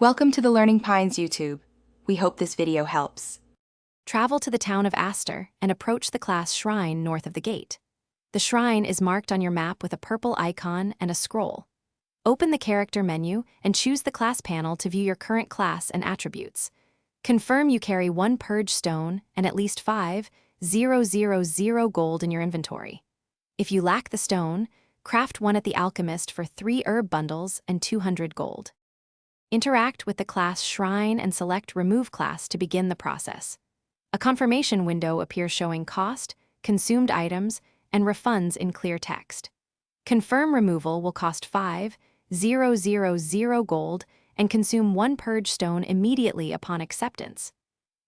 Welcome to the Learning Pines YouTube. We hope this video helps. Travel to the town of Astor and approach the class shrine north of the gate. The shrine is marked on your map with a purple icon and a scroll. Open the character menu and choose the class panel to view your current class and attributes. Confirm you carry 1 purge stone and at least 5,000 gold in your inventory. If you lack the stone, craft one at the alchemist for 3 herb bundles and 200 gold. Interact with the class Shrine and select Remove Class to begin the process. A confirmation window appears showing cost, consumed items, and refunds in clear text. Confirm removal will cost 5,000 gold and consume 1 purge stone immediately upon acceptance.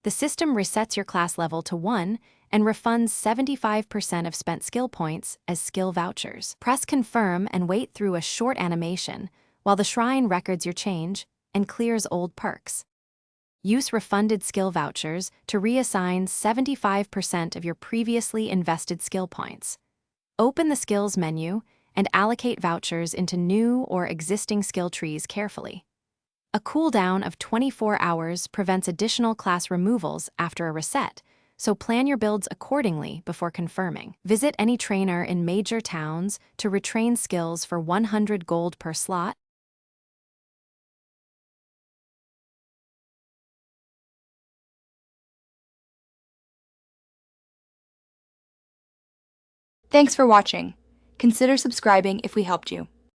The system resets your class level to 1 and refunds 75% of spent skill points as skill vouchers. Press Confirm and wait through a short animation while the shrine records your change and clears old perks. Use refunded skill vouchers to reassign 75% of your previously invested skill points. Open the Skills menu and allocate vouchers into new or existing skill trees carefully. A cooldown of 24 hours prevents additional class removals after a reset, so plan your builds accordingly before confirming. Visit any trainer in major towns to retrain skills for 100 gold per slot. Thanks for watching. Consider subscribing if we helped you.